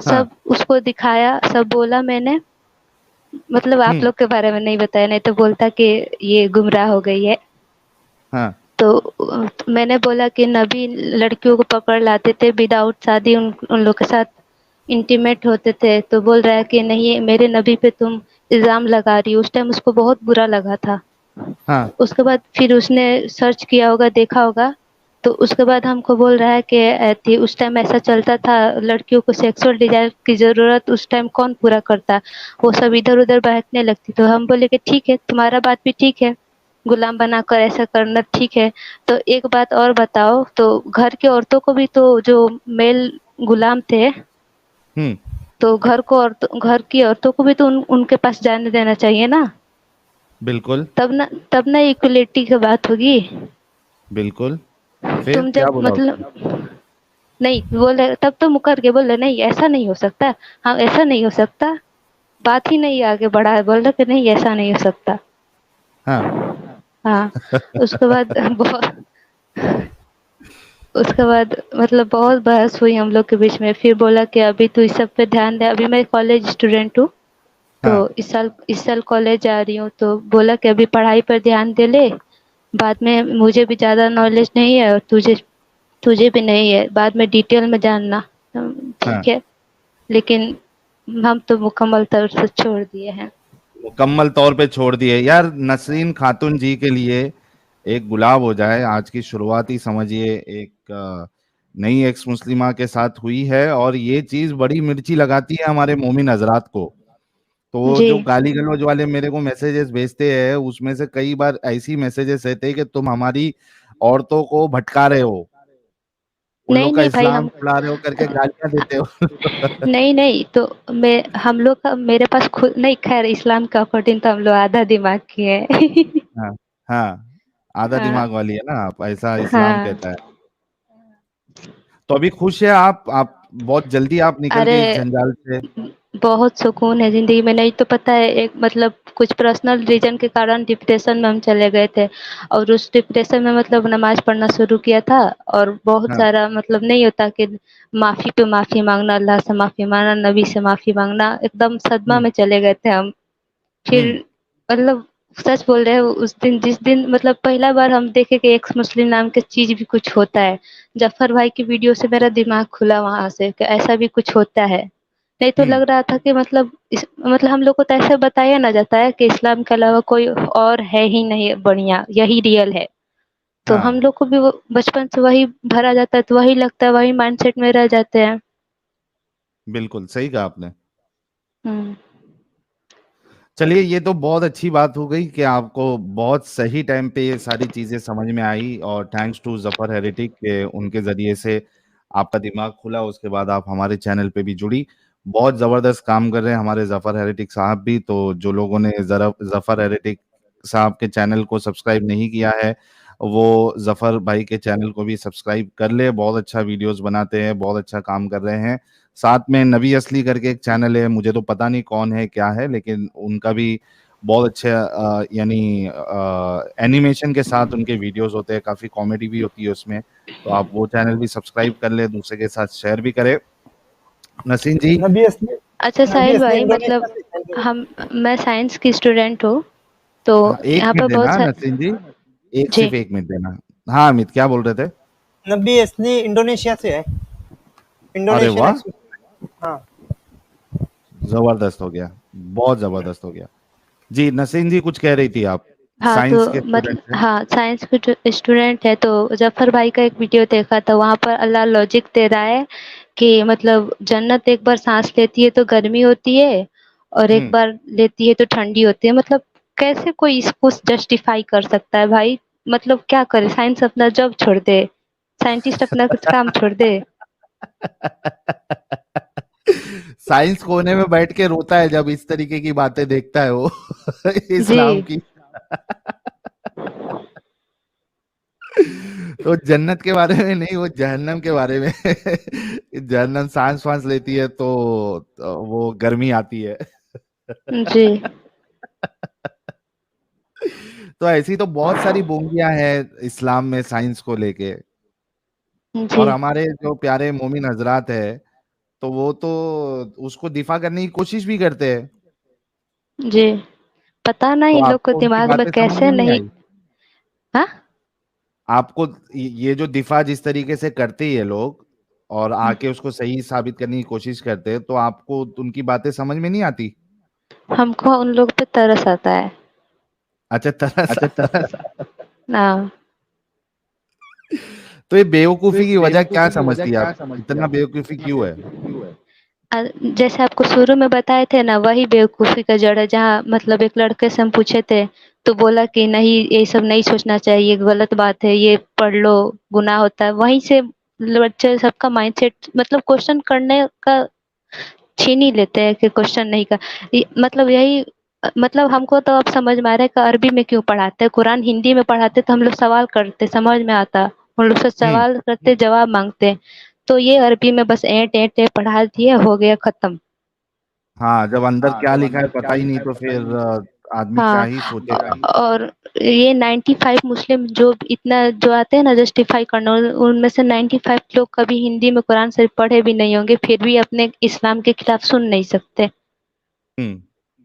ہاں سب اس کو دکھایا، سب بولا میں نے، مطلب آپ ہوں لوگ کے بارے میں نہیں بتایا، نہیں تو بولتا کہ یہ گمراہ ہو گئی ہے. ہاں تو میں نے بولا کہ نبی لڑکیوں کو پکڑ لاتے تھے وداؤٹ شادی، ان لوگ کے ساتھ انٹیمیٹ ہوتے تھے. تو بول رہا ہے کہ نہیں میرے نبی پہ تم الزام لگا رہی ہو. اس ٹائم اس کو بہت برا لگا تھا. ہاں اس کے بعد پھر اس نے سرچ کیا ہوگا، دیکھا ہوگا، تو اس کے بعد ہم کو بول رہا ہے کہ اس ٹائم ایسا چلتا تھا، لڑکیوں کو سیکسول ڈیزائر کی ضرورت اس ٹائم کون پورا کرتا، وہ سب ادھر ادھر بہکنے لگتی. تو ہم بولے کہ ٹھیک ہے، تمہارا بات بھی ٹھیک ہے، غلام بنا کر ایسا کرنا ٹھیک ہے. تو ایک بات اور بتاؤ، تو گھر کی عورتوں کو بھی تو جو میل غلام تھے، ہوں تو گھر کی عورتوں کو بھی تو ان کے پاس جانے دینا چاہیے نا. بالکل تب نہ ایکولیٹی کی بات ہوگی. بالکل. پھر تم کیا جب بولا اس نے؟ مطلب نہیں بولے، تب تو مکر کے بولے نہیں ایسا نہیں ہو سکتا، ہاں ایسا نہیں ہو سکتا، بات ہی نہیں آگے بڑھا ہے، بول رہا کہ نہیں ایسا نہیں ہو سکتا. ہاں ہاں. اس کے بعد اس کے بعد مطلب بہت بحث ہوئی ہم لوگ کے بیچ میں. پھر بولا کہ ابھی تو اس سب پہ دھیان دے، ابھی میں کالج اسٹوڈینٹ ہوں، تو ہاں اس سال کالج جا رہی ہوں. تو بولا کہ ابھی پڑھائی پر دھیان دے لے، بعد میں مجھے بھی زیادہ نالج نہیں ہے اور تجھے بھی نہیں ہے، بعد میں ڈیٹیل میں جاننا. ہاں ٹھیک ہے، لیکن ہم تو مکمل طور سے چھوڑ دیے ہیں. مکمل طور پہ چھوڑ دیے. یار نسرین خاتون جی کے لیے ایک گلاب ہو جائے. آج کی شروعات ہی سمجھیے ایک نئی ایکس مسلمہ کے ساتھ ہوئی ہے، اور یہ چیز بڑی مرچی لگاتی ہے ہمارے مومن حضرات کو. تو جی جو گالی گلوچ والے میرے کو میسیجز بھیجتے ہیں، اس میں سے کئی بار ایسی میسیجز رہتے ہیں کہ تم ہماری عورتوں کو بھٹکا رہے ہو، ان لوگ نہیں کا نہیں بھائی، اسلام پھیلا رہے ہو کر کے گالیاں دیتے ہو. نہیں تو ہم لوگ کا میرے پاس خود نہیں، خیر اسلام کے اکارڈنگ تو ہم لوگ آدھا دماغ کی ہے. ہاں ہاں. آدھا ہاں دماغ والی ہے نا آپ، ایسا اسلام ہاں. کہتا ہے. تو ابھی خوش ہے آپ بہت جلدی آپ نکل ارے گئے اس جنجال سے. بہت سکون ہے زندگی میں. نہیں تو پتہ ہے، ایک مطلب کچھ پرسنل ریزن کے کارن ڈپریشن میں ہم چلے گئے تھے، اور اس ڈپریشن میں مطلب نماز پڑھنا شروع کیا تھا، اور بہت ہاں سارا مطلب نہیں ہوتا کہ معافی پہ معافی مانگنا، اللہ سے معافی مانگنا، نبی سے معافی مانگنا، ایک دم صدمہ ہوں میں چلے گئے تھے ہم. پھر ہوں مطلب سچ بول رہے ہیں، جس دن مطلب پہلا بار ہم دیکھے کہ ایک مسلم نام کی چیز بھی کچھ ہوتا ہے، جعفر بھائی کی ویڈیو سے میرا دماغ کھلا وہاں سے کہ ایسا بھی کچھ ہوتا ہے. نہیں تو ہوں لگ رہا تھا کہ مطلب ہم لوگ کو تو ایسا بتایا نہ جاتا ہے کہ اسلام کے علاوہ کوئی اور ہے ہی نہیں بڑھیا، یہی ریئل ہے. تو ہاں ہم لوگ کو بھی بچپن سے وہی بھرا جاتا ہے، تو وہی لگتا ہے، وہی مائنڈ سیٹ میں رہ جاتے ہیں. بالکل صحیح کہا آپ نے. ہوں. چلیے یہ تو بہت اچھی بات ہو گئی کہ آپ کو بہت صحیح ٹائم پہ یہ ساری چیزیں سمجھ میں آئی، اور تھینکس ٹو ظفر ہیریٹک کہ ان کے ذریعے سے آپ کا دماغ کھلا. اس کے بعد آپ ہمارے چینل پہ بھی جڑی. بہت زبردست کام کر رہے ہیں ہمارے ظفر ہیریٹک صاحب بھی. تو جو لوگوں نے ظفر ہیریٹک صاحب کے چینل کو سبسکرائب نہیں کیا ہے، وہ ظفر بھائی کے چینل کو بھی سبسکرائب کر لے. بہت اچھا ویڈیوز بناتے ہیں، بہت اچھا کام کر رہے ہیں. ساتھ میں نبی اصلی کر کے ایک چینل ہے، مجھے تو پتا نہیں کون ہے کیا ہے، لیکن ان کا بھی بہت اچھا یعنی اینیمیشن کے ساتھ ان کے ویڈیوز ہوتے ہیں، کافی کامیڈی بھی ہوتی ہے اس میں. تو آپ وہ چینل بھی سبسکرائب کر لیں، دوسرے کے ساتھ شیئر بھی کریں. نسیم جی. نبی اصلی اچھا نبی ساحل اصلی بھائی، مطلب انڈونیشیا سے. میں سائنس کی اسٹوڈینٹ ہوں، تو ہاں ایک یہاں منٹ پہ دینا بہت سارے. نسیم جی، جی. صرف ایک منٹ دینا. ہاں امت کیا بول رہے تھے؟ نبی اصلی انڈونیشیا سے ہے، ارے انڈونیشین واہ، ہاں. زبردست ہو گیا، بہت زبردست ہو گیا. جی نسیم جی کچھ کہہ رہی تھی آپ. ہاں تو سائنس کے مطلب اسٹوڈنٹ ہیں. ہاں سائنس کی اسٹوڈینٹ ہے، تو ظفر بھائی کا ایک ویڈیو دیکھا تھا، وہاں پر اللہ لاجک دے رہا ہے کہ مطلب جنت ایک بار سانس لیتی ہے تو گرمی ہوتی ہے، اور ایک ہوں بار لیتی ہے تو ٹھنڈی ہوتی ہے. مطلب کیسے کوئی اس کو جسٹیفائی کر سکتا ہے بھائی؟ مطلب کیا کرے، سائنس اپنا جاب چھوڑ دے، سائنٹسٹ اپنا کچھ کام چھوڑ دے. سائنس کونے میں بیٹھ کے روتا ہے جب اس طریقے کی باتیں دیکھتا ہے وہ جی. اسلام کی. تو جنت کے بارے میں نہیں، وہ جہنم کے بارے میں. جہنم سانس وانس لیتی ہے تو وہ گرمی آتی ہے. جی. تو ایسی تو بہت ساری بونگیاں ہیں اسلام میں سائنس کو لے کے. اور جی. ہمارے جو پیارے مومن حضرات ہیں تو وہ تو اس کو دفاع کرنے کی کوشش بھی کرتے ہیں. جی پتا نہیں تو ان لوگ آپ کو کو ان کی دماغ میں باتیں سمجھ کیسے میں نہیں نہیں. آئی؟ ہاں آپ کو یہ جو دفاع جس طریقے سے کرتے یہ لوگ اور آ کے اس کو صحیح ثابت کرنے کی کوشش کرتے, تو آپ کو ان کی باتیں سمجھ میں نہیں آتی؟ ہم کو ان لوگ پہ ترس آتا ہے. اچھا طرح ہاں تو یہ بیوقوفی کی وجہ کیا سمجھتی ہے آپ؟ اتنا بیوقوفی کیوں ہے؟ جیسے آپ کو شروع میں بتائے تھے نا, وہی بیوقوفی کا جڑ ہے. جہاں مطلب ایک لڑکے سے ہم پوچھے تھے تو بولا کہ نہیں یہ سب نہیں سوچنا چاہیے, غلط بات ہے, یہ پڑھ لو گناہ ہوتا ہے. وہیں سے بچے سب کا مائنڈ سیٹ مطلب کوشچن کرنے کا چھین ہی لیتے ہیں کہ کوشچن نہیں کر. مطلب یہی مطلب ہم کو تو اب سمجھ میں آ رہا ہے کہ عربی میں کیوں پڑھاتے ہیں. قرآن ہندی میں پڑھاتے تو ہم لوگ سوال کرتے, سمجھ میں آتا, ہم لوگ سے سوال کرتے جواب مانگتے. تو یہ عربی میں بس اینٹ اینٹ پڑھا دیے, ہو گیا ختم. ہاں, جب اندر کیا لکھا ہے پتہ ہی نہیں تو پھر آدمی ہاں کیا ہی سوچے گا. اور یہ 95 مسلم جو اتنا جو آتے ہیں نا جسٹیفائی کرنا, ان میں سے 95 لوگ کبھی ہندی میں قرآن شریف پڑھے بھی نہیں ہوں گے, پھر بھی اپنے اسلام کے خلاف سن نہیں سکتے.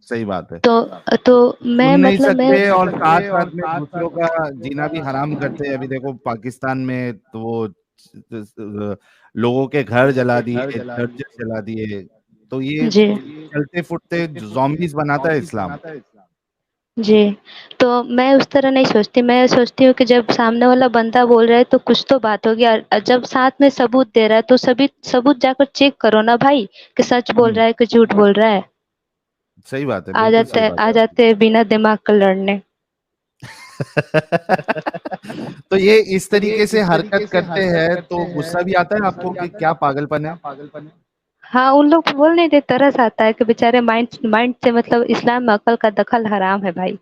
صحیح بات ہے. تو میں سن نہیں مطلب میں سکتے اور ساتھ ساتھ میں دوسروں کا جینا بھی حرام کرتے ہیں. ابھی دیکھو پاکستان میں تو وہ لوگوں کے گھر جلا دیے, چرچ جلا دیے. تو یہ جی چلتے پھرتے زومبیز بناتا ہے اسلام. جی تو میں اس طرح نہیں سوچتی. میں سوچتی ہوں کہ جب سامنے والا بندہ بول رہا ہے تو کچھ تو بات ہوگی, اور جب ساتھ میں ثبوت دے رہا ہے تو ثبوت جا کر چیک کرو نا بھائی کہ سچ بول رہا ہے کہ جھوٹ بول رہا ہے. صحیح بات ہے, بالکل صحیح بات آ جاتے بنا دماغ کا لڑنے. تو یہ اس طریقے سے حرکت کرتے ہیں تو غصہ بھی آتا ہے آپ کو کہ کیا پاگل پن ہے. ہاں ان لوگ بول نہیں دیتے, طرس آتا ہے کہ بیچارے مائنڈ سے مطلب اسلام میں عقل کا دخل حرام ہے بھائی.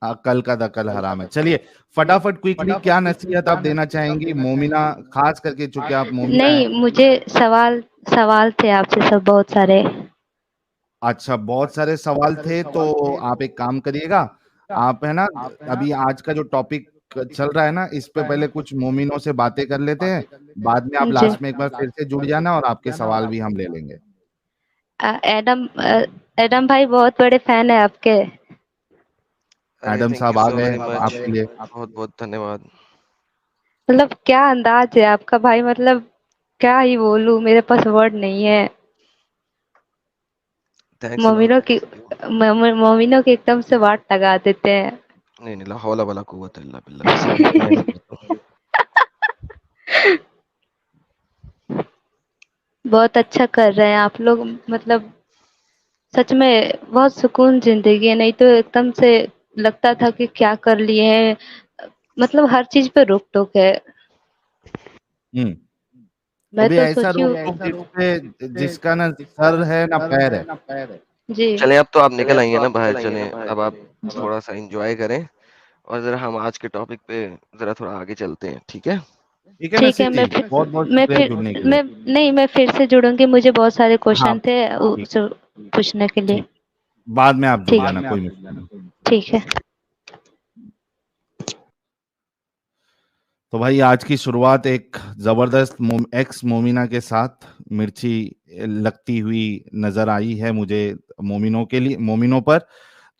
عقل کا دخل حرام ہے. چلیے فٹافٹ کوئکلی کیا نصیحت آپ دینا چاہیں گی مومنہ, خاص کر کے چونکہ آپ مومنہ ہیں. نہیں مجھے سوال تھے آپ سے سب بہت سارے. اچھا, بہت سارے سوال تھے تو آپ ایک کام کریے گا, آپ ہے نا ابھی آج کا جو ٹاپک چل رہا ہے نا اس پہ پہلے کچھ مومنوں سے باتیں کر لیتے ہیں, بعد میں آپ جی لاسٹ میں ایک بار پھر سے جڑ جانا اور آپ کے سوال بھی ہم لے لیں گے. ایڈم بھائی بہت بڑے فین ہیں آپ کے. ایڈم صاحب آ گئے آپ کے لیے. بہت بہت دھنیہ واد. مطلب کیا انداز ہے آپ کا بھائی, مطلب کیا ہی بولوں, میرے پاس ورڈ نہیں ہے. مومنوں کی ایک دم سے واٹ لگا دیتے ہیں. نہیں لا حول ولا قوت الا باللہ, ویسے میں نہیں کرتا ہوں. بہت اچھا کر رہے ہیں آپ لوگ, مطلب سچ میں بہت سکون زندگی ہے. نہیں تو ایک دم سے لگتا تھا کہ کیا کر لیے ہیں, مطلب ہر چیز پہ روک ٹوک ہے. میں ابھی تو ایسا سوچی روک ٹوک جس کا نہ سر ہے نہ پیر ہے. جی چلیں اب تو آپ نکل آئیے نا باہر, چلیں اب آپ تھوڑا سا انجوائے کریں اور ذرا ہم آج کے ٹاپک پہ ذرا تھوڑا آگے چلتے ہیں. ٹھیک ہے ٹھیک ہے. نصیر جی, بہت بہت شکریہ جڑنے کے لیے. میں پھر سے جڑوں گی, مجھے بہت سارے ہاں کوشچن تھے پوچھنے کے لیے. ٹھیک, بعد میں آپ جڑ ٹھیک جانا, کوئی مسئلہ نہیں. ٹھیک ہے. تو بھائی آج کی شروعات ایک زبردست ایکس مومنہ کے ساتھ مرچی لگتی ہوئی نظر آئی ہے مجھے مومنوں کے لیے, مومنوں پر.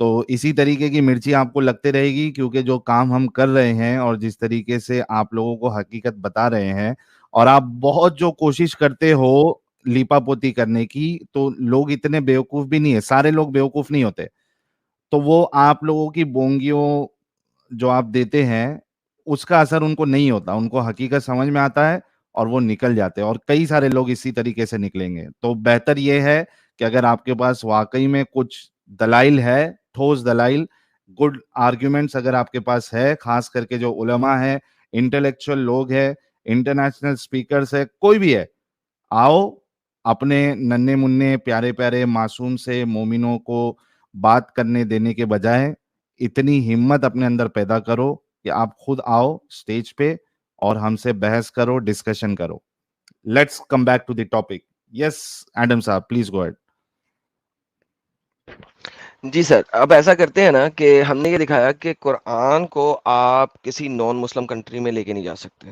تو اسی طریقے کی مرچی آپ کو لگتے رہے گی, کیونکہ جو کام ہم کر رہے ہیں اور جس طریقے سے آپ لوگوں کو حقیقت بتا رہے ہیں, اور آپ بہت جو کوشش کرتے ہو لیپا پوتی کرنے کی, تو لوگ اتنے بیوقوف بھی نہیں ہے, سارے لوگ بیوقوف نہیں ہوتے. تو وہ آپ لوگوں کی بونگیوں جو آپ دیتے ہیں اس کا اثر ان کو نہیں ہوتا, ان کو حقیقت سمجھ میں آتا ہے اور وہ نکل جاتے ہیں, اور کئی سارے لوگ اسی طریقے سے نکلیں گے. تو بہتر یہ ہے کہ اگر آپ کے پاس واقعی میں کچھ دلائل ہے, ٹھوس دلائل, گڈ آرگیومنٹس اگر آپ کے پاس ہے, خاص کر کے جو علماء ہے, انٹلیکچوئل لوگ ہیں, انٹرنیشنل اسپیکرز ہے, کوئی بھی ہے, آؤ اپنے ننے منے پیارے پیارے معصوم سے مومنوں کو بات کرنے دینے کے بجائے اتنی ہمت اپنے اندر پیدا کرو کہ آپ خود آؤ سٹیج پہ اور ہم سے بحث کرو, ڈسکشن کرو. Let's come back to the topic. Yes Adam صاحب, پلیز گو ایڈ. جی سر, اب ایسا کرتے ہیں نا کہ ہم نے یہ دکھایا کہ قرآن کو آپ کسی نان مسلم کنٹری میں لے کے نہیں جا سکتے,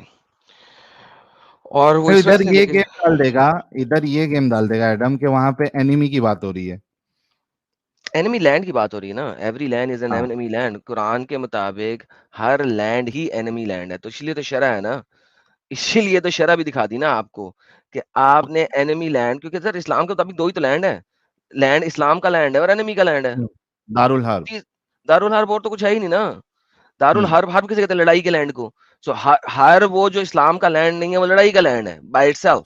اور وہ تو اس وجہ ادھر سے یہ لیکن گیم ڈال دے گا، ادھر یہ گیم ڈال دے گا ایڈم کہ وہاں پہ اینیمی کی بات ہو رہی ہے. اینیمی لینڈ کی بات ہو رہی ہے نا. ایوری لینڈ از این ہاں اینیمی لینڈ. قرآن کے مطابق ہر لینڈ ہی اینیمی لینڈ ہے. تو اس لیے تو شرع ہے نا, اسی لیے تو شرع بھی دکھا دی نا آپ کو کہ آپ نے اینیمی لینڈ, کیونکہ سر اسلام کے مطابق دو ہی تو لینڈ ہے. لینڈ اسلام کا لینڈ ہے اور اینیمی کا لینڈ ہے. دارالحرب. دارالحرب اور تو کچھ ہے ہی نہیں نا. دارالحرب حرب کسے کہتے ہیں؟ لڑائی کے لینڈ کو. سو ہر وہ جو اسلام کا لینڈ نہیں ہے وہ لڑائی کا لینڈ ہے بائی اٹ سیلف.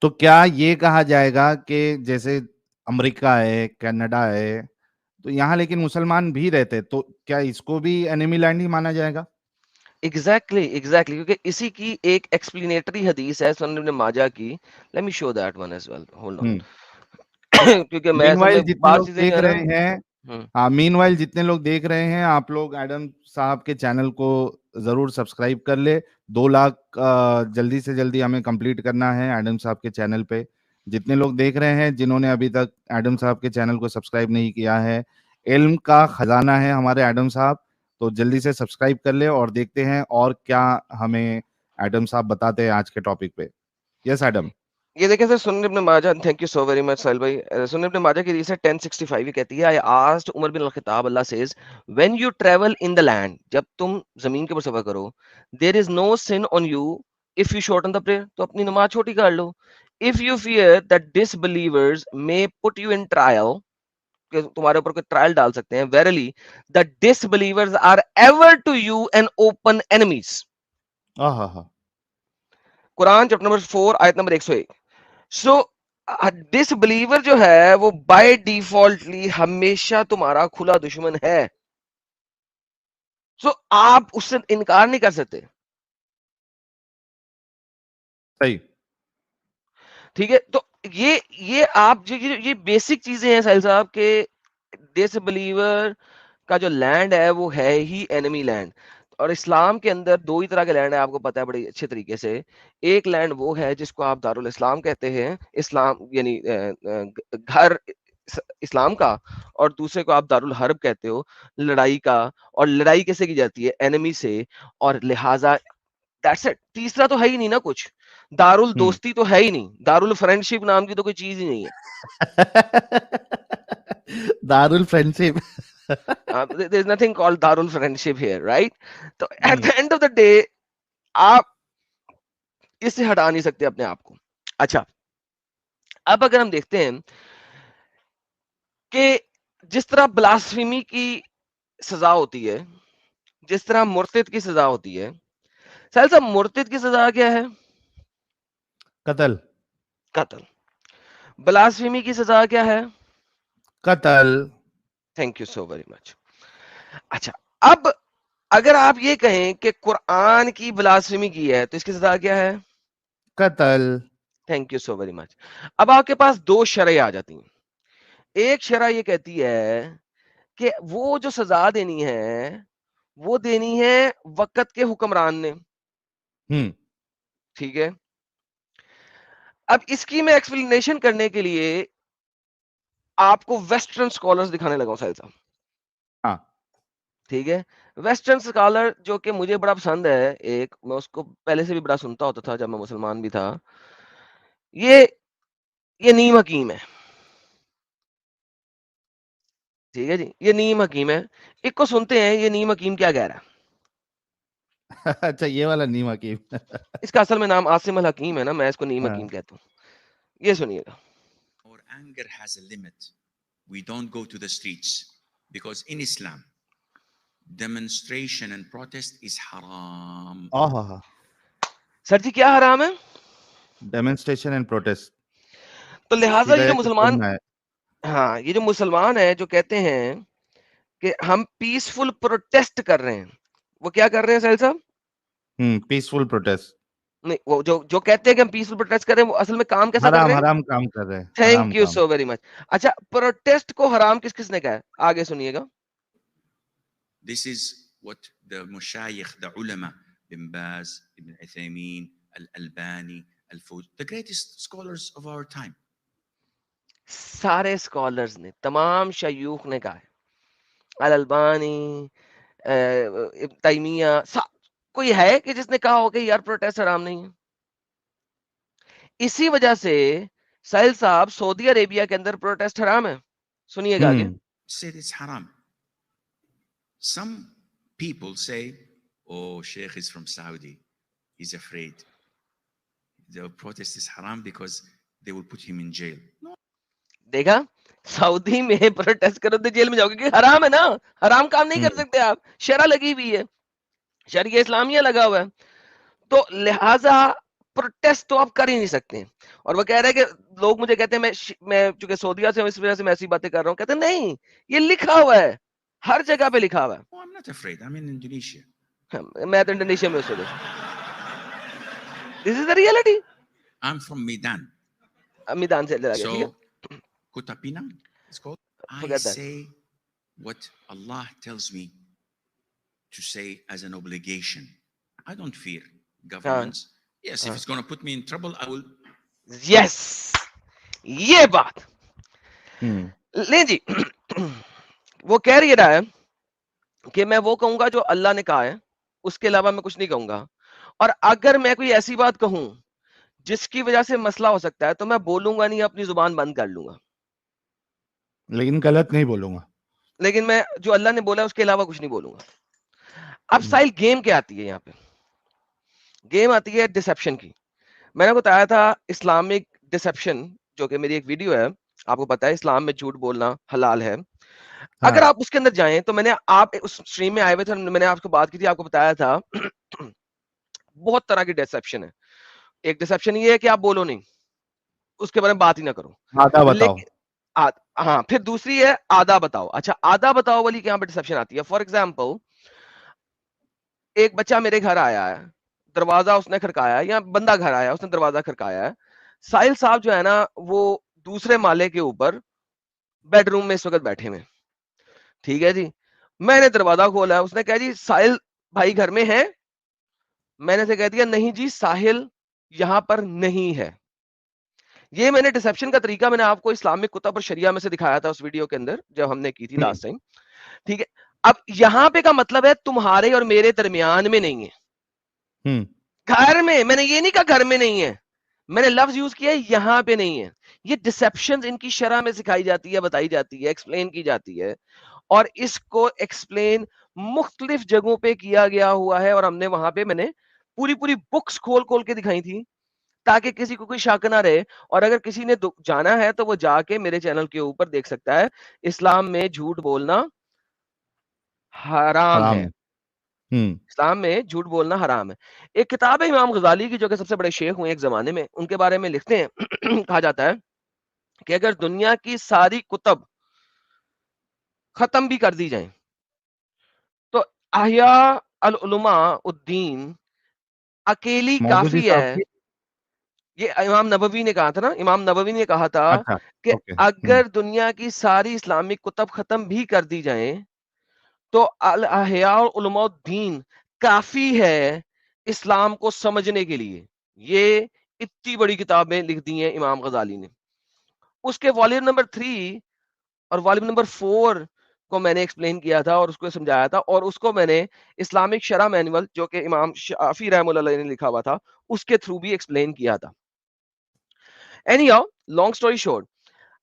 تو کیا یہ کہا جائے گا کہ جیسے امریکہ ہے، کینیڈا ہے، تو یہاں لیکن مسلمان بھی رہتے، تو کیا اس کو بھی اینیمی لینڈ ہی مانا جائے گا؟ ایگزیکٹلی کیونکہ اسی کی ایک ایکسپلینیٹری حدیث ہے سنن ابن ماجہ کی. Let me show that one as well. Hold on. کیونکہ میں مین اصل وائل میں جتنے بعض لوگ چیزیں دیکھ جو ہے رہے ہیں، نا, ہاں مین وائل جتنے لوگ دیکھ رہے ہیں، آپ لوگ ایڈم صاحب کے چینل کو ضرور سبسکرائب کر لے. 2 لاکھ جلدی سے جلدی ہمیں کمپلیٹ کرنا ہے ایڈم صاحب کے چینل پہ. جتنے لوگ دیکھ رہے ہیں جنہوں نے ابھی تک ایڈم صاحب کے چینل کو سبسکرائب نہیں کیا ہے، علم کا خزانہ ہے ہمارے ایڈم صاحب، تو جلدی سے سبسکرائب کر لے اور دیکھتے ہیں اور کیا ہمیں ایڈم صاحب بتاتے ہیں آج کے ٹاپک پہ. Yes Adam. یہ دیکھیں سر سنن ابن ماجہ, thank you so very much Sohail بھائی. سنن ابن ماجہ کی حدیث ہے 1065, یہ کہتی ہے آئی آسکڈ عمر بن الخطاب, اللہ says when you travel in the land, جب تم زمین کے اوپر سفر کرو, there is no sin on you if you shorten the prayer, تو اپنی نماز چھوٹی کر لو. if you fear that disbelievers may put you in trial, کہ تمہارے اوپر کوئی ٹرائل ڈال سکتے ہیں, verily the disbelievers are ever to you an open enemies. Quran chapter number 4 آیت نمبر 101. سو ڈس بلیور جو ہے وہ بائی ڈیفالٹلی ہمیشہ تمہارا کھلا دشمن ہے. سو آپ اس سے انکار نہیں کر سکتے. صحیح. ٹھیک ہے, تو یہ آپ یہ بیسک چیزیں ہیں ساحل صاحب کے. ڈس بلیور کا جو لینڈ ہے وہ ہے ہی اینیمی لینڈ. اور اسلام کے اندر 2 ہی طرح کے لینڈ ہے, آپ کو پتا ہے بڑے اچھے طریقے سے. ایک لینڈ وہ ہے جس کو آپ دارالاسلام کہتے ہیں, اسلام یعنی گھر اسلام کا, اور دوسرے کو آپ دارالحرب کہتے ہو, لڑائی کا. اور لڑائی کیسے کی جاتی ہے؟ اینیمی سے. اور لہٰذا دیٹس اٹ. تیسرا تو ہے ہی نہیں نا کچھ. دارالدوستی تو ہے ہی نہیں. دارالفرینڈشپ نام کی تو کوئی چیز ہی نہیں ہے. دارالفرینڈشپ. there is nothing called Darul friendship here, right? تو at the end of the day آپ اس سے ہٹا نہیں سکتے اپنے آپ کو. اچھا, اب اگر ہم دیکھتے ہیں کہ جس طرح بلاسفیمی کی سزا ہوتی ہے, جس طرح مرتد کی سزا ہوتی ہے, سہیل صاحب مرتد کی سزا کیا ہے؟ قتل. قتل. بلاسفیمی کی سزا کیا ہے؟ قتل. تھینک یو سو ویری مچ. اچھا, اب اگر آپ یہ کہیں کہ قرآن کی بلاسفیمی کی ہے تو اس کی سزا کیا ہے؟ قتل. تھینک یو سو ویری مچ. اب آپ کے پاس 2 شرعیں آ جاتی ہیں. ایک شرع یہ کہتی ہے کہ وہ جو سزا دینی ہے وہ دینی ہے وقت کے حکمران نے. ٹھیک ہے, اب اس کی میں ایکسپلینیشن کرنے کے لیے آپ کو ویسٹرن سکالرز دکھانے لگا ہوں ساحل صاحب. ہاں ٹھیک ہے, ویسٹرن سکالر جو کہ مجھے بڑا پسند ہے, ایک میں اس کو پہلے سے بھی بڑا سنتا ہوتا تھا جب میں مسلمان بھی تھا, یہ نیم حکیم ہے. ٹھیک ہے جی, یہ نیم حکیم ہے. ایک کو سنتے ہیں یہ نیم حکیم کیا کہہ رہا ہے. اچھا, یہ والا نیم حکیم. اس کا اصل میں نام عاصم الحکیم ہے نا, میں اس کو نیم حکیم کہتا ہوں. یہ سنیے گا. Our anger has a limit. We don't go to the streets because in Islam, demonstration and protest is haram. سر جی کیا حرام ہے؟ Demonstration and protest. تو لہٰذا یہ جو مسلمان, ہاں یہ جو مسلمان ہے جو کہتے ہیں کہ ہم پیسفل پروٹیسٹ کر رہے ہیں, وہ کیا کر رہے ہیں سہیل صاحب؟ پیسفل پروٹیسٹ نہیں, وہ جو کہتے ہیں کہ ہم پیسفل پروٹیسٹ کر رہے ہیں وہ اصل میں کام کیسا کر رہے ہیں؟ حرام کام کر رہے ہیں. تھینک یو سو ویری مچ. اچھا, پروٹیسٹ کو حرام کس کس نے کہا ہے؟ آگے سنیے گا. This is what the mushayikh, the ulama, Ibn Baz, Ibn Uthaymeen, Al-Albani, Al-Fawzi, the greatest scholars of our time. سارے سکالرز نے, تمام شیوخ نے کہا ہے. الالبانی, ابن تیمیہ, کوئی ہے کہ جس نے کہا ہو کہ یار پروٹیسٹ حرام نہیں ہے؟ اسی وجہ سے ساحل صاحب سعودی عربیہ کے اندر پروٹیسٹ حرام ہے. سنیے گا آگے. Said it's haram. Some people say, oh, Sheikh is from Saudi, he's afraid the protest is haram because they will put him in jail. دیکھا, سعودی میں پروٹیسٹ کرو تو جیل میں جاؤ گے, کہ حرام ہے نا, حرام کام نہیں کر سکتے آپ, شرع لگی ہوئی ہے, شریعہ اسلامیہ لگا ہوا ہے, تو لہٰذا پروٹیسٹ تو آپ کر ہی نہیں سکتے. اور وہ کہہ رہے کہ لوگ مجھے کہتے ہیں میں چونکہ سعودیہ سے ہوں اس وجہ سے میں ایسی باتیں کر رہا ہوں, کہتے ہیں نہیں, یہ لکھا ہوا ہے, ہر جگہ پہ لکھا ہوا ہے. Oh, I'm not afraid. I'm in Indonesia. میں تو انڈونیشیا میں اس وجہ سے. This is the reality. I'm from Medan. میدان سے ادھر آ گیا, ٹھیک ہے. So, Kota Pinang, it's called. I Forget that. say what Allah tells me to say as an obligation. I don't fear governments. Yes, if it's going to put me in trouble, I will. Yes, یہ بات لیں جی. وہ کہہ رہا ہے کہ میں وہ کہوں گا جو اللہ نے کہا ہے, اس کے علاوہ میں کچھ نہیں کہوں گا, اور اگر میں کوئی ایسی بات کہوں جس کی وجہ سے مسئلہ ہو سکتا ہے تو میں بولوں گا نہیں, اپنی زبان بند کر لوں گا, لیکن غلط نہیں بولوں گا, لیکن میں جو اللہ نے بولا اس کے علاوہ کچھ نہیں بولوں گا. اب سائل گیم کیا آتی ہے یہاں پہ؟ گیم آتی ہے ڈسیپشن کی. میں نے بتایا تھا اسلامک ڈسیپشن, جو کہ میری ایک ویڈیو ہے, آپ کو پتا ہے اسلام میں جھوٹ بولنا حلال ہے. اگر آپ اس کے اندر جائیں تو میں نے, آپ اس اسٹریم میں آئے ہوئے تھے, میں نے آپ کو بات کی تھی, آپ کو بتایا تھا بہت طرح کی ڈسیپشن ہے. ایک ڈسیپشن یہ ہے کہ آپ بولو نہیں, اس کے بارے میں بات ہی نہ کرو, آدھا بتاؤ. ہاں, پھر دوسری ہے آدھا بتاؤ. اچھا, آدھا بتاؤ والی یہاں پہ ڈسیپشن آتی ہے. فار ایگزامپل, ایک بچہ میرے گھر آیا ہے, دروازہ اس نے کھڑکایا, یا بندہ گھر آیا اس نے دروازہ کھڑکایا ہے. ساحل صاحب جو ہے نا وہ دوسرے مالے کے اوپر بیڈ روم میں اس وقت بیٹھے ہوئے, ٹھیک ہے جی. میں نے دروازہ کھولا, اس نے کہا جی ساحل بھائی گھر میں ہیں. میں نے سے کہہ دیا نہیں جی ساحل یہاں پر نہیں ہے. یہ میں نے ڈسیپشن کا طریقہ میں نے آپ کو اسلامک کتب اور شریعہ میں سے دکھایا تھا اس ویڈیو کے اندر جب ہم نے کی تھی لاسٹ ٹائم, ٹھیک ہے. اب یہاں پہ کا مطلب ہے تمہارے اور میرے درمیان میں نہیں ہے, گھر میں. میں نے یہ نہیں کہا گھر میں نہیں ہے, میں نے لفظ یوز کیا یہاں پہ نہیں ہے. یہ ڈسیپشن ان کی شرح میں سکھائی جاتی ہے, بتائی جاتی ہے, ایکسپلین کی جاتی ہے, اور اس کو ایکسپلین مختلف جگہوں پہ کیا گیا ہوا ہے. اور ہم نے وہاں پہ میں نے پوری بکس کھول کے دکھائی تھی تاکہ کسی کو کوئی شک نہ رہے. اور اگر کسی نے جانا ہے تو وہ جا کے میرے چینل کے اوپر دیکھ سکتا ہے, اسلام میں جھوٹ بولنا حرام ہے. اسلام میں جھوٹ بولنا حرام ہے. ایک کتاب ہے امام غزالی کی جو کہ سب سے بڑے شیخ ہوئے ایک زمانے میں, ان کے بارے میں لکھتے ہیں, کہا جاتا ہے کہ اگر دنیا کی ساری کتب ختم بھی کر دی جائیں تو احیاء العلماء الدین اکیلی کافی ہے. یہ امام نبوی نے کہا تھا نا, امام نبوی نے کہا تھا کہ اگر دنیا کی ساری اسلامک کتب ختم بھی کر دی جائیں تو احیاء العلماء الدین کافی ہے اسلام کو سمجھنے کے لیے. یہ اتنی بڑی کتابیں لکھ دی ہیں امام غزالی نے. اس کے والیوم نمبر 3 اور والیوم نمبر 4 کو میں نے ایکسپلین کیا تھا اور اس کو سمجھایا تھا, اور اس کو میں نے اسلامک شرح مینول جو کہ امام شافعی رحمہ اللہ علیہ نے لکھا ہوا تھا اس کے تھرو بھی ایکسپلین کیا تھا. Any how long story short,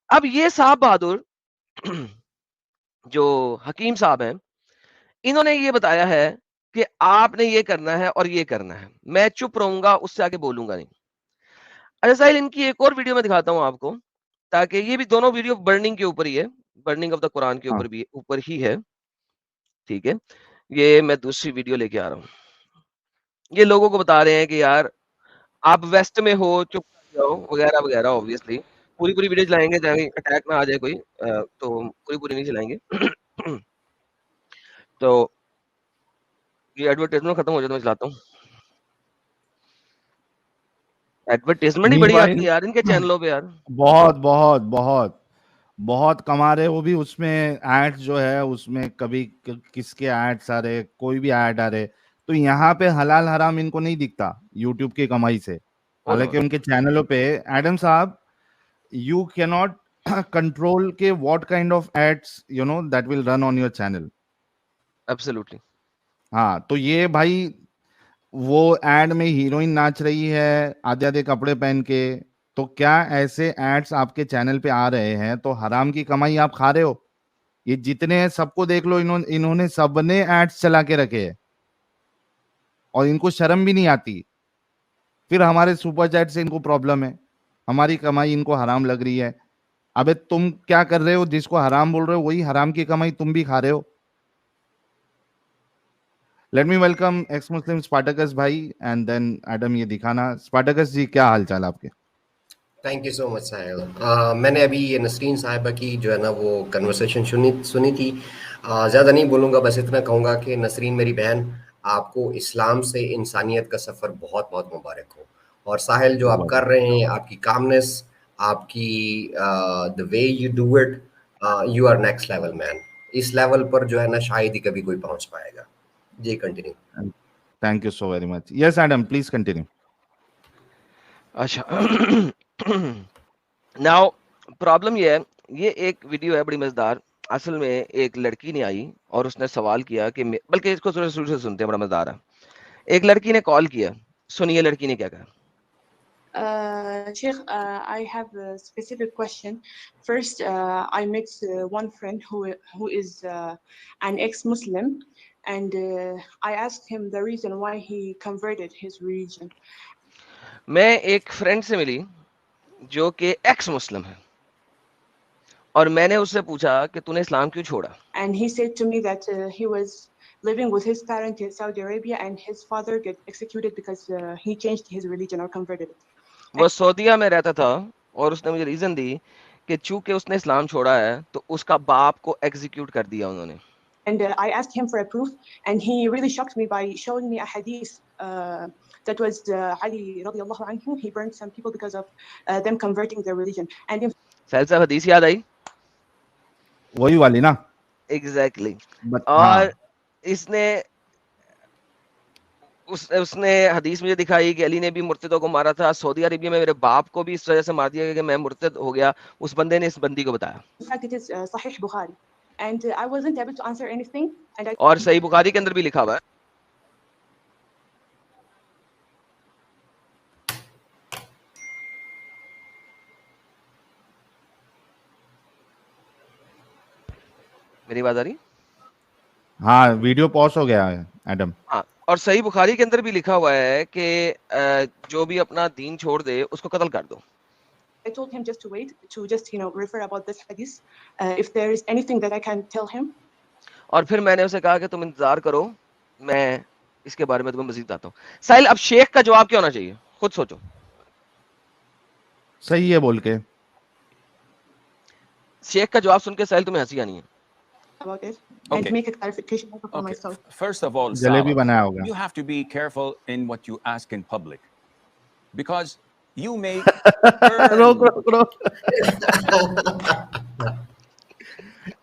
اب یہ صاحب بہادر جو حکیم صاحب ہیں, انہوں نے یہ بتایا ہے کہ آپ نے یہ کرنا ہے اور یہ کرنا ہے, میں چپ رہوں گا, اس سے آگے بولوں گا نہیں. اچھا ساحل, ان کی ایک اور ویڈیو میں دکھاتا ہوں آپ کو, تاکہ یہ بھی دونوں ویڈیو برننگ کے اوپر ہی ہے, برننگ آف دا قرآن کے اوپر ہی ہے, ٹھیک ہے. یہ میں دوسری ویڈیو لے کے آ رہا ہوں. یہ لوگوں کو بتا رہے ہیں کہ یار آپ ویسٹ میں ہو, چپ کر جاؤ وغیرہ وغیرہ. اوبویسلی پوری ویڈیو چلائیں گے تاکہ اٹیک نہ آ جائے کوئی, تو پوری نہیں چلائیں گے. تو یہ ایڈورٹائزمنٹ ختم ہو جائے تو میں چلاتا ہوں. ایڈورٹائزمنٹ ہی بڑی آتی ہے یار ان کے چینلوں پہ یار, بہت بہت بہت بہت کما رہے وہ بھی. اس میں ایڈ جو ہے اس میں کبھی کس کے ایڈس آ رہے, کوئی بھی ایڈ آ رہے, تو یہاں پہ حلال حرام ان کو نہیں دکھتا یوٹیوب کی کمائی سے. حالانکہ ان کے چینلوں پہ ایڈم صاحب یو کی ناٹ کنٹرول کے what kind of ads you know that will run on your channel. Absolutely. ہاں, تو یہ بھائی وہ ایڈ میں ہیروئن ناچ رہی ہے آدھے آدھے کپڑے پہن کے, تو کیا ایسے ایڈس آپ کے چینل پہ آ رہے ہیں تو حرام کی کمائی آپ کھا رہے ہو؟ یہ جتنے ہیں سب کو دیکھ لو, انہوں نے سب نے ایڈس چلا کے رکھے ہیں اور ان کو شرم بھی نہیں آتی. پھر ہمارے سپر چیٹ سے ان کو پرابلم ہے, ہماری کمائی ان کو حرام لگ رہی ہے. ابے تم کیا کر رہے ہو؟ جس کو حرام بول رہے ہو وہی حرام کی کمائی تم بھی کھا رہے ہو. Let me welcome ex Muslim Spartacus بھائی اینڈ دین ایڈم. یہ دکھانا اسپارٹکس جی, کیا حال چال آپ کے؟ تھینک یو سو مچ ساحل. میں نے ابھی یہ نسرین صاحبہ کی جو ہے نا وہ کنورسیشن سنی تھی. زیادہ نہیں بولوں گا, بس اتنا کہوں گا کہ نسرین میری بہن, آپ کو اسلام سے انسانیت کا سفر بہت بہت مبارک ہو. اور ساحل جو آپ کر رہے ہیں, آپ کی کامنس, آپ کی the way you do it, you are next level man. اس لیول پر جو ہے نا شاید ہی کبھی کوئی پہنچ پائے گا. جی continue. Thank you so very much. Yes Adam please continue. اچھا ناؤ پرابلم یہ ہے, یہ ایک ویڈیو ہے بڑی مزیدار. اصل میں ایک لڑکی نے آئی اور اس نے سوال کیا کہ بلکہ اس کو شروع سے سنتے ہیں, بڑا مزیدار ہے. ایک لڑکی نے کال کیا, سنیے لڑکی نے کیا کہا. Sheikh, I have a specific question. First, I met one friend who is an ex-Muslim, and I asked him the reason why he converted his religion. میں ایک فرینڈ سے ملی جو کہ ایکس مسلم ہے, اور میں نے اس سے پوچھا کہ تو نے اسلام کیوں چھوڑا. And he said to me that he was living with his parents in Saudi Arabia and his father got executed because he changed his religion or converted it. وہ سعودیہ میں رہتا تھا اور اس نے مجھے ریزن دی کہ چونکہ اس نے اسلام چھوڑا ہے تو اس کا باپ کو ایگزیکیوٹ کر دیا انہوں نے. And I asked him for a proof, and he really shocked me by showing me a hadith that was Ali radiyallahu anhu. He burned some people because of them converting their religion. And سہل صاحب حدیث یاد آئی؟ وہی والی نا. Exactly. اور اس نے حدیث مجھے دکھائی کہ علی نے بھی مرتدوں کو مارا تھا. سعودی عربیہ میں میرے باپ کو بھی اس وجہ سے مار دیا گیا کہ میں مرتد ہو گیا. اس بندے نے اس بندی کو بتایا. in fact, it is Sahih Bukhari. And I wasn't able to answer anything. And اور صحیح بخاری کے اندر بھی لکھا ہوا ہے. میری بات آ رہی؟ ہاں ویڈیو پاز ہو گیا ہے ایڈم. ہاں, اور صحیح بخاری کے اندر بھی لکھا ہوا ہے کہ جو بھی اپنا دین چھوڑ دے اس کو قتل کر دو. I told him just to wait, to just refer about this hadith, if there is anything that I can tell him. اور پھر میں نے اسے کہا کہ تم انتظار کرو, میں اس کے بارے میں تمہیں مزید بتاتا ہوں. ساحل, اب شیخ کا جواب کیا ہونا چاہیے, خود سوچو. صحیح ہے بول کے. شیخ کا جواب سن کے ساحل تمہیں ہنسی آنی ہے. About it and make a clarification also for myself. First of all, jalebi بنایا ہوگا. you have to be careful in what you ask in public, because you may روک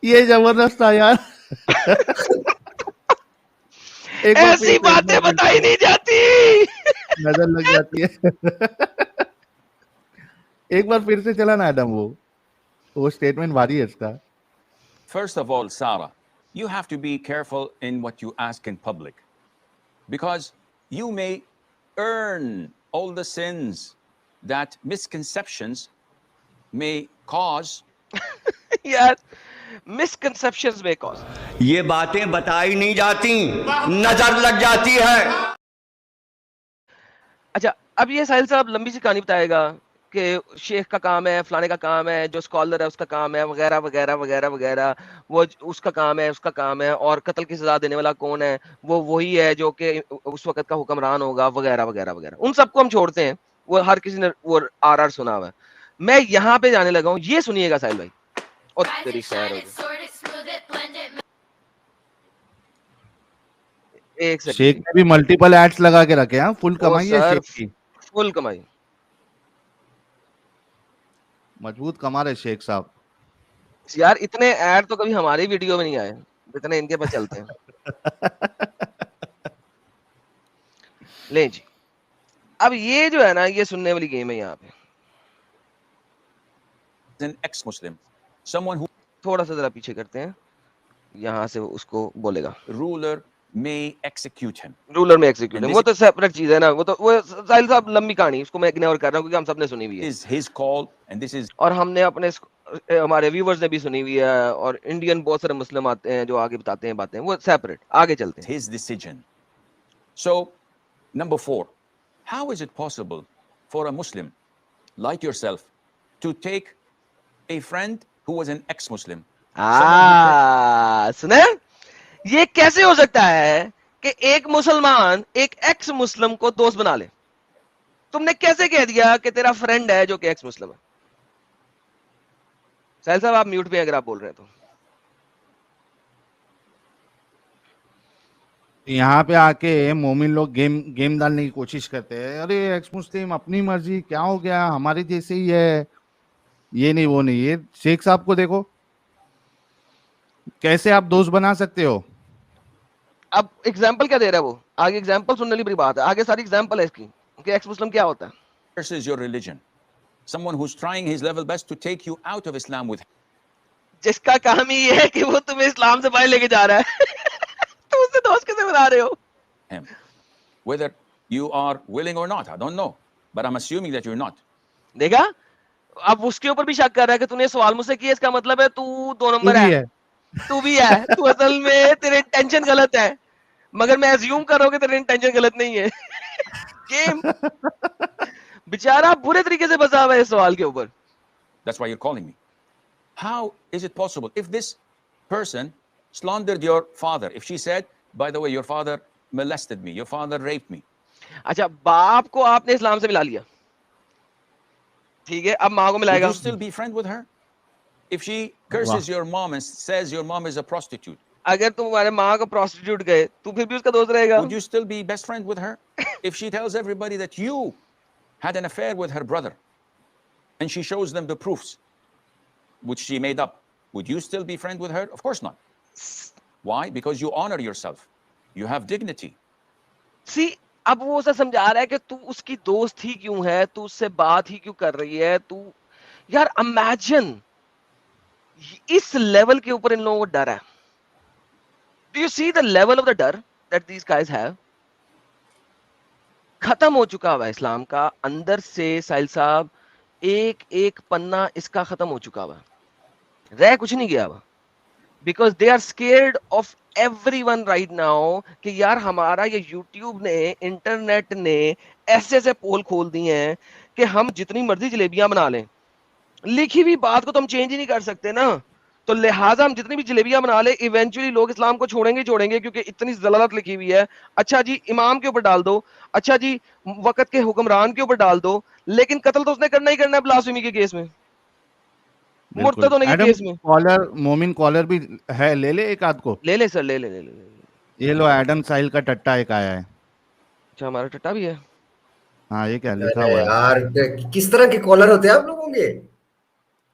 یہ زبردست تھا یار. ایسی باتیں بتائی نہیں جاتی, نظر لگ جاتی ہے. ایک بار پھر سے چلا نا ایڈم, وہ اسٹیٹمنٹ بھاری ہے اس کا. First of all, Sarah, you have to be careful in what you ask in public, because you may earn all the sins that misconceptions may cause. یار misconceptions may cause. یہ باتیں بتائی نہیں جاتی, نظر لگ جاتی ہے. اچھا, اب یہ ساحل صاحب لمبی سی کہانی بتائے گا کہ شیخ کا کام ہے, فلانے کا کام ہے, جو اسکالر ہے اس کا کام ہے, وغیرہ وغیرہ وغیرہ وغیرہ. وہ اس کا کام ہے, اس کا کام ہے. اور قتل کی سزا دینے والا کون ہے, وہ وہی ہے جو کہ اس وقت کا حکمران ہوگا, وغیرہ وغیرہ وغیرہ. ان سب کو ہم چھوڑتے ہیں, وہ ہر کسی نے وہ آر سنا ہوا ہے. میں یہاں پہ جانے لگا ہوں, یہ سنیے گا ساحل بھائی. اور تیری خیر ہوگی. ایک شیخ سیکنڈ, نے بھی ملٹیپل ایڈس لگا کے رکھے ہیں, فل کمائی ہے شیخ کی, فل کمائی. مضبوط کما رہے شیخ صاحب. یار اتنے ایڈ تو کبھی ہماری ویڈیو میں نہیں آئے جتنے ان کے پاس چلتے ہیں. لیں جی, اب یہ جو ہے نا, یہ سننے والی گیم ہے یہاں پہ. An ex-Muslim, someone who تھوڑا سا ذرا پیچھے کرتے ہیں, یہاں سے اس کو بولے گا. ruler may execute him. Ruler may execute And وہ this تو سیپریٹ چیز ہے نا, وہ تو وہ ساحل صاحب لمبی کہانی, اس کو میں اگنور کر رہا ہوں کیونکہ ہم سب نے سنی ہوئی ہے is his call, and this is اور ہم نے اپنے ہمارے ویورز نے بھی سنی ہوئی ہے, اور انڈین بہت سارے مسلم آتے ہیں جو آگے بتاتے ہیں باتیں, وہ سیپریٹ. آگے چلتے ہیں. his decision. So, number 4, how is it possible for a Muslim like yourself to take a friend who was an ex-Muslim? سنیں, یہ کیسے ہو سکتا ہے کہ ایک مسلمان ایک ایکس مسلم کو دوست بنا لے؟ تم نے کیسے کہہ دیا کہ تیرا فرینڈ ہے جو کہ ایکس مسلم ہے؟ ساحل صاحب آپ میوٹ پہ اگر آپ بول رہے ہیں تو. یہاں پہ آ کے مومن لوگ گیم ڈالنے کی کوشش کرتے ہیں, ارے ایکس مسلم اپنی مرضی, کیا ہو گیا, ہمارے جیسے ہی ہے, یہ نہیں وہ نہیں. یہ شیخ صاحب کو دیکھو کیسے آپ دوست بنا سکتے ہو. اب ایگزامپل کیا دے رہا ہے وہ؟ آگے ایگزامپل سننے والی بڑی بات ہے, آگے ساری ایگزامپل ہے اس کی کہ ایکس مسلم کیا ہوتا ہے. Versus your religion. Someone who's trying his level best to take you out of Islam with جس کا کام ہی یہ ہے کہ وہ تمہیں اسلام سے باہر لے کے جا رہا ہے تو اس سے دوست کیسے بنا رہے ہو؟ him. Whether you are willing or not, I don't know. But I'm assuming that you're not. دیکھا, اب اس کے اوپر بھی شک کر رہا ہے کہ تو نے سوال مجھ سے کیا, اس کا مطلب ہے تو 2 نمبر ہے, تو بھی ہے, تو اصل میں تیرے انٹینشن غلط ہے, مگر میں ایزیوم کر رہا ہوں کہ تیرے انٹینشن غلط نہیں ہے. گیم بیچارہ برے طریقے سے پھنسا ہوا ہے اس سوال کے اوپر. That's why you're calling me. How is it possible if this person slandered your father, if she said, by the way, your father molested me, your father raped me? اچھا, باپ کو آپ نے اسلام سے ملا لیا, ٹھیک ہے, اب ماں کو ملائے Would God. you still be friend with her? If she curses your mom and says your mom is a prostitute, اگر تمہارے ماں کو پروسٹیٹیوٹ گئے تو پھر بھی اس کا دوست رہے گا. would you still be best friend with her? If she tells everybody that you had an affair with her brother and she shows them the proofs which she made up, would you still be friend with her? Of course not. Why? Because you honor yourself. You have dignity. سی, اب وہ اسے سمجھا رہا ہے کہ تو اس کی دوست ہی کیوں ہے, تو اس سے بات ہی کیوں کر رہی ہے, تو یار امیجن اس لیول کے اوپر ان لوگوں کو ڈر ہے. Do you see the level of the ڈر that these guys have? ختم ہو چکا ہوا اسلام کا اندر سے ساحل صاحب, ایک ایک پنا اس کا ختم ہو چکا ہوا, رہ کچھ نہیں گیا ہوا. Because they are scared of everyone right now کہ یار ہمارا یہ یوٹیوب نے, انٹرنیٹ نے ایسے ایسے پول کھول دی ہیں کہ ہم جتنی مرضی جلیبیاں بنا لیں, لکھی ہوئی بات کو تو ہم چینج ہی نہیں کر سکتے نا, تو لہٰذا ہم جتنی بھی جلیبیاں بنا لیں ایونچولی لوگ اسلام کو چھوڑیں گے کیونکہ اتنی ضلالت لکھی ہوئی ہے. اچھا جی امام کے اوپر ڈال دو, اچھا جی وقت کے حکمران کے اوپر ڈال دو, لیکن قتل تو اس نے کرنا ہی کرنا ہے بلاسفیمی کے کیس میں, مرتد ہونے کے کیس میں. کالر مومن کالر بھی ہے, لے لے ایک آدھ کو, لے سر, لے. یہ لو ایڈم ساحل کا ٹٹا ایک آیا ہے. اچھا, ہمارا ٹٹا بھی ہے. ہاں, یہ کیا لکھا ہوا ہے یار, کس طرح کے کالر ہوتے ہیں آپ لوگوں کے؟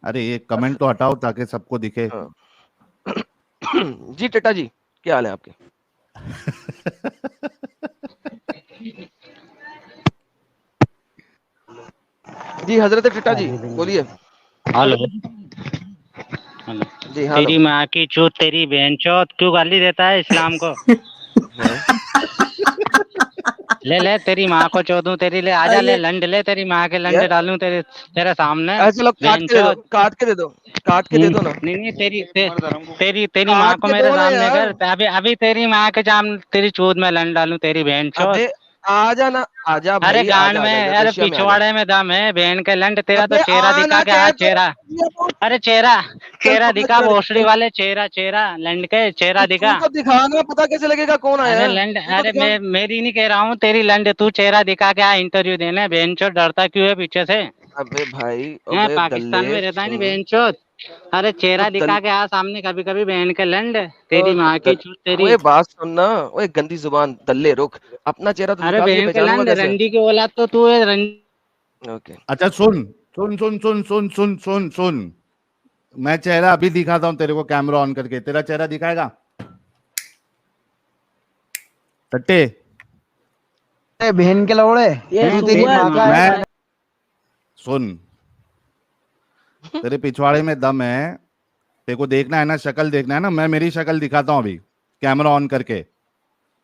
ارے یہ کمنٹ تو ہٹاؤ تاکہ سب کو دکھے. جی ٹٹا جی, کیا حال ہے آپ کے؟ جی حضرت ٹٹا جی بولیے. ہلو جی ہاں. تیری ماں کی چوت تیری بہن چوت کیوں گالی دیتا ہے اسلام کو؟ لے تیری ماں کو چودوں تیری, لے آجا, لے لنڈ, لے تیری ماں کے لنڈ ڈالوں تیرے سامنے. چلو کاٹ کے دے دو نا. نہیں تیری ماں کو میرے سامنے کر, ابھی تیری ماں کے تیری چود میں لنڈ ڈالوں تیری بہن چوت. آجا نا, آجا. ارے گان میں, ارے پچھواڑے میں دم ہے بہن کے لنڈ, تیرا تو چہرہ دکھا کے, چہرہ, ارے چہرہ دکھا, بھوسڑی والے چہرہ لنڈ کے چہرہ دکھا. دکھانا پتا کیسے لگے گا کون آیا. ارے لنڈ, ارے میں میری نہیں کہہ رہا ہوں, تیری لنڈ, تو چہرہ دکھا کے انٹرویو دینے. بہن چوت ڈرتا کیوں ہے پیچھے سے؟ ابے بھائی پاکستان میں رہتا ہے نہیں بہن چوت. ارے چہرہ دکھا کے سامنے کبھی بہن کے لنڈ, تیری ماں کی چوت تیری. بات سننا, اوے گندی زبان دلے, رک اپنا چہرہ تو ارے بہن کے لنڈ, رنڈی کی اولاد تو ہے. اچھا سن, میں چہرہ ابھی دکھاتا ہوں تیرے کو, کیمرہ آن کر کے تیرا چہرہ دکھائے گا ٹٹے؟ بہن کے لوڑے سن, تیرے پچھواڑے میں دم ہے, تیرے کو دیکھنا ہے نا, شکل دیکھنا ہے نا, میں میری شکل دکھاتا ہوں ابھی کیمرہ آن کر کے.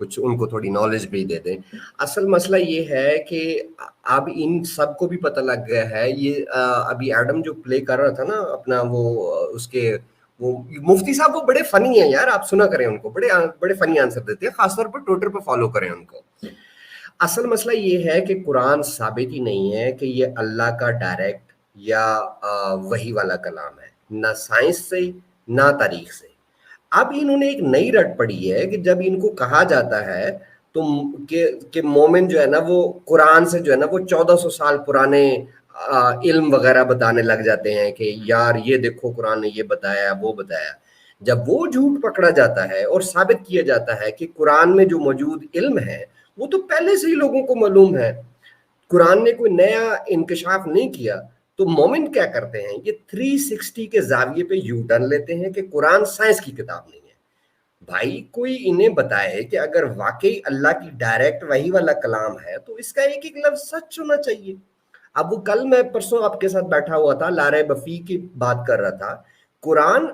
کچھ ان کو تھوڑی نالج بھی دے دیں. اصل مسئلہ یہ ہے کہ اب ان سب کو بھی پتہ لگ گیا ہے, یہ ابھی ایڈم جو پلے کر رہا تھا نا اپنا وہ اس کے وہ مفتی صاحب وہ بڑے فنی ہیں یار, آپ سنا کریں ان کو, بڑے فنی آنسر دیتے ہیں, خاص طور پر ٹویٹر پہ فالو کریں ان کو. اصل مسئلہ یہ ہے کہ قرآن ثابت ہی نہیں ہے کہ یہ اللہ کا ڈائریکٹ یا وحی والا کلام ہے, نہ سائنس سے نہ تاریخ سے. اب انہوں نے ایک نئی رٹ پڑی ہے کہ جب ان کو کہا جاتا ہے تو کہ مومن جو ہے نا وہ قرآن سے جو ہے نا وہ 1400 سال پرانے علم وغیرہ بتانے لگ جاتے ہیں کہ یار یہ دیکھو قرآن نے یہ بتایا وہ بتایا. جب وہ جھوٹ پکڑا جاتا ہے اور ثابت کیا جاتا ہے کہ قرآن میں جو موجود علم ہے وہ تو پہلے سے ہی لوگوں کو معلوم ہے, قرآن نے کوئی نیا انکشاف نہیں کیا, تو مومن کیا کرتے ہیں, یہ 360 کے زاویے پہ یو ٹرن لیتے ہیں کہ قرآن سائنس کی کتاب نہیں ہے. بھائی کوئی انہیں بتائے کہ اگر واقعی اللہ کی ڈائریکٹ وحی والا کلام ہے تو اس کا ایک ایک لفظ سچ ہونا چاہیے. اب وہ کل میں پرسوں آپ کے ساتھ بیٹھا ہوا تھا, لا ریب فیہ کی بات کر رہا تھا. قرآن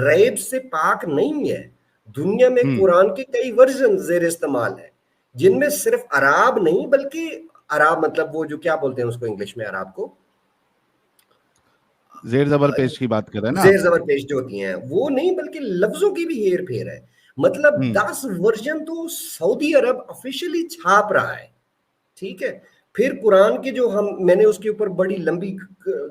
ریب سے پاک نہیں ہے. دنیا میں قرآن کے کئی ورژن زیر استعمال ہیں جن میں صرف عراب نہیں بلکہ عراب مطلب وہ جو کیا بولتے ہیں اس کو انگلش میں, عراب کو زیر زبر پیش کی بات کر رہے ہیں نا, زیر زبر پیش جو ہوتی ہیں وہ نہیں بلکہ لفظوں کی بھی ہیر پھیر ہے. مطلب 10 ورژن تو سعودی عرب آفیشلی چھاپ رہا ہے, ٹھیک ہے. پھر قرآن کے جو میں نے اس کے اوپر بڑی لمبی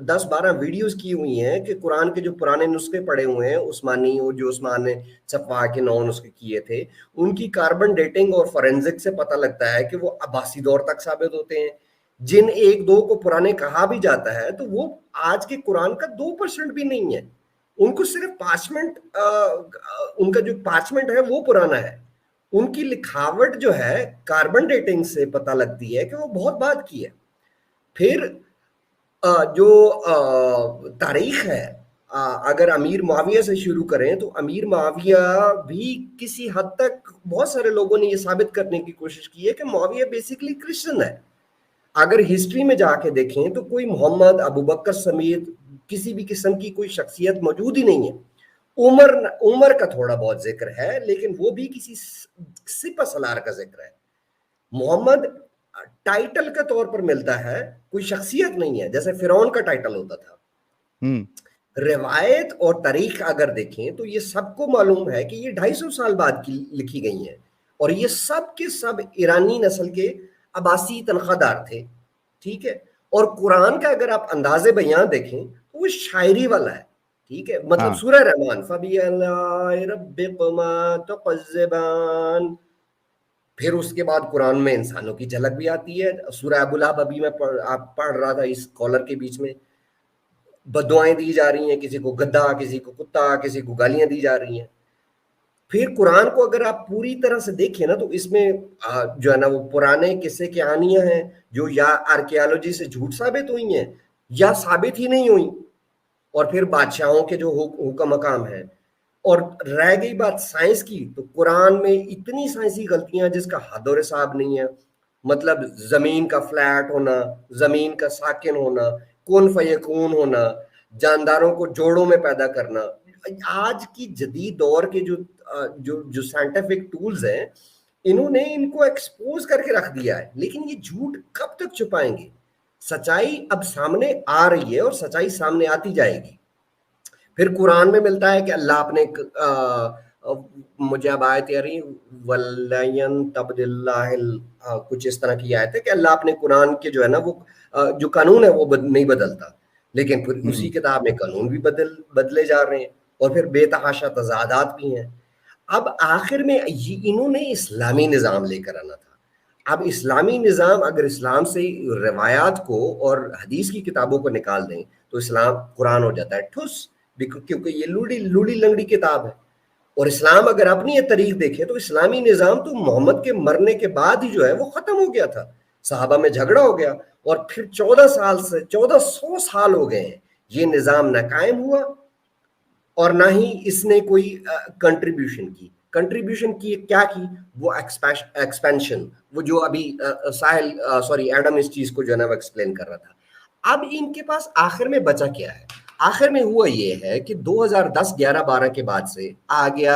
10-12 ویڈیوز کی ہوئی ہیں کہ قرآن کے جو پرانے نسخے پڑے ہوئے ہیں عثمانی, اور جو عثمان نے چھپوا کے 9 نسخے کیے تھے, ان کی کاربن ڈیٹنگ اور فورینزک سے پتہ لگتا ہے کہ وہ عباسی دور تک ثابت ہوتے ہیں. جن 1-2 کو پرانے کہا بھی جاتا ہے تو وہ آج کے قرآن کا 2% بھی نہیں ہے. ان کو صرف پارچمنٹ, ان کا جو پارچمنٹ ہے وہ پرانا ہے. ان کی لکھاوٹ جو ہے کاربن ڈیٹنگ سے پتہ لگتی ہے کہ وہ بہت بعد کی ہے. پھر جو تاریخ ہے, اگر امیر معاویہ سے شروع کریں تو امیر معاویہ بھی کسی حد تک بہت سارے لوگوں نے یہ ثابت کرنے کی کوشش کی ہے کہ معاویہ بیسیکلی کرسچن ہے. اگر ہسٹری میں جا کے دیکھیں تو کوئی محمد, ابو بکر سمیت کسی بھی قسم کی کوئی شخصیت موجود ہی نہیں ہے. عمر کا تھوڑا بہت ذکر ہے لیکن وہ بھی کسی سپہ سالار کا ذکر ہے. محمد ٹائٹل کے طور پر ملتا ہے, کوئی شخصیت نہیں ہے, جیسے فرعون کا ٹائٹل ہوتا تھا. روایت اور تاریخ اگر دیکھیں تو یہ سب کو معلوم ہے کہ یہ 250 سال بعد کی لکھی گئی ہیں, اور یہ سب کے سب ایرانی نسل کے عباسی تنخواہ دار تھے, ٹھیک ہے. اور قرآن کا اگر آپ انداز بیان دیکھیں تو وہ شاعری والا ہے, ٹھیک ہے. مطلب سورہ رحمان فَبِأَيِّ رَبِّكُمَا تُكَذِّبَانِ, پھر اس کے بعد قرآن میں انسانوں کی جھلک بھی آتی ہے. سورہ ابو لہب ابھی میں پڑھ رہا تھا اس کالر کے بیچ میں, بددعائیں دی جا رہی ہیں, کسی کو گدھا, کسی کو کتا, کسی کو گالیاں دی جا رہی ہیں. پھر قرآن کو اگر آپ پوری طرح سے دیکھیں نا تو اس میں جو ہے نا وہ پرانے قصے کہانیاں ہیں جو یا آرکیالوجی سے جھوٹ ثابت ہوئی ہیں یا ثابت ہی نہیں ہوئی, اور پھر بادشاہوں کے جو حکم مقام ہیں. اور رہ گئی بات سائنس کی, تو قرآن میں اتنی سائنسی غلطیاں جس کا حد و حساب نہیں ہے. مطلب زمین کا فلیٹ ہونا, زمین کا ساکن ہونا, کن فیکون ہونا, جانداروں کو جوڑوں میں پیدا کرنا. آج کی جدید دور کے جو سائنٹیفک ٹولز ہیں انہوں نے ان کو ایکسپوز کر کے رکھ دیا ہے, لیکن یہ جھوٹ کب تک چھپائیں گے؟ سچائی اب سامنے آ رہی ہے اور سچائی سامنے آتی جائے گی. پھر قرآن میں ملتا ہے کہ اللہ اپنے مجھے اب آیت آ رہی وَلَّن تَبْدِلَّهِ کچھ اس طرح کی آیت ہے کہ اللہ اپنے قرآن کے جو ہے نا وہ جو قانون ہے وہ نہیں بدلتا, لیکن پھر اسی کتاب میں قانون بھی بدلے جا رہے ہیں, اور پھر بے تحاشا تضادات بھی ہیں. اب آخر میں انہوں نے اسلامی نظام لے کر آنا تھا. اب اسلامی نظام اگر اسلام سے روایات کو اور حدیث کی کتابوں کو نکال دیں تو اسلام قرآن ہو جاتا ہے ٹھس, کیونکہ یہ لوڑی لنگڑی کتاب ہے. اور اسلام اگر اپنی یہ تاریخ دیکھے تو اسلامی نظام تو محمد کے مرنے کے بعد ہی جو ہے وہ ختم ہو گیا تھا. صحابہ میں جھگڑا ہو گیا اور پھر 1400 سال ہو گئے ہیں یہ نظام نہ قائم ہوا اور نہ ہی اس نے کوئی کنٹریبیوشن کی کیا کی, وہ ایکسپینشن, وہ جو ابھی ایڈم اس چیز کو جو ہے نا وہ ایکسپلین کر رہا تھا. اب ان کے پاس آخر میں بچا کیا ہے؟ آخر میں ہوا یہ ہے کہ 2010 11 12 کے بعد سے آ گیا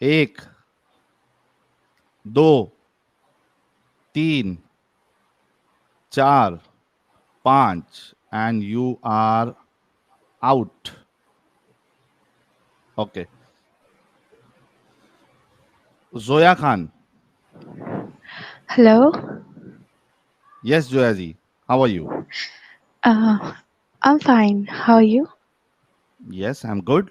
1 2 3 4 5 and you are out. Okay. Zoya Khan. Hello. Yes, Zoya ji. How are you? I'm fine. How are you? Yes, I'm good.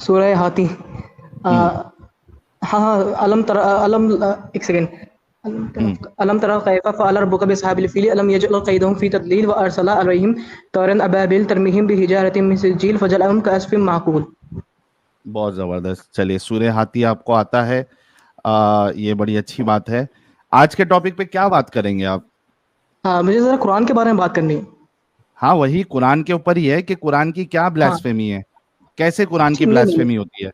سورہ ہاتھی ہاں علم ایک سیکنڈ علم ترى كيف فعل ربك بأصحاب الفيل ألم يجعل كيدهم في تضليل وأرسل عليهم طيرا أبابيل ترميهم بحجارة من سجيل فجعلهم كعصف مأكول. بہت زبردست. چلیے سورہ ہاتھی آپ کو آتا ہے, یہ بڑی اچھی بات ہے. آج کے ٹاپک پہ کیا بات کریں گے آپ؟ ہاں مجھے ذرا قرآن کے بارے میں بات کرنی ہے. ہاں وہی قرآن کے اوپر ہی ہے کہ قرآن کی کیا بلاسفیمی ہے, کیسے قرآن کی بلاسفیمی ہوتی ہے.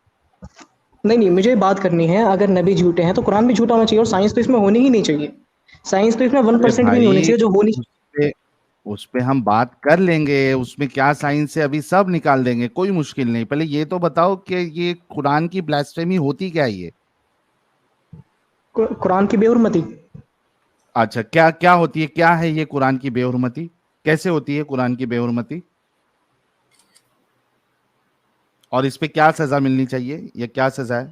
نہیں مجھے بات کرنی ہے, اگر نبی جھوٹے ہیں تو قرآن بھی جھوٹا ہونا چاہیے, اور سائنس تو اس میں ہونی ہی نہیں چاہیے. سائنس تو اس میں 1% بھی نہیں ہونی چاہیے جو ہونی. اس پہ ہم بات کر لیں گے, اس میں کیا سائنس ہے ابھی سب نکال دیں گے, کوئی مشکل نہیں. پہلے یہ تو بتاؤ کہ یہ قرآن کی بلاسفیمی ہوتی کیا ہے؟ یہ قرآن کی بے حرمتی. اچھا کیا کیا ہوتی ہے, کیا ہے یہ قرآن کی بے حرمتی, کیسے ہوتی ہے قرآن کی بے حرمتی, اور اس پہ کیا سزا ملنی چاہیے, یہ کیا سزا ہے؟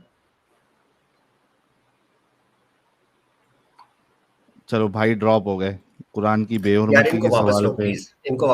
چلو بھائی ڈراپ ہو گئے. قرآن کی بے حرمتی کے سوال پہ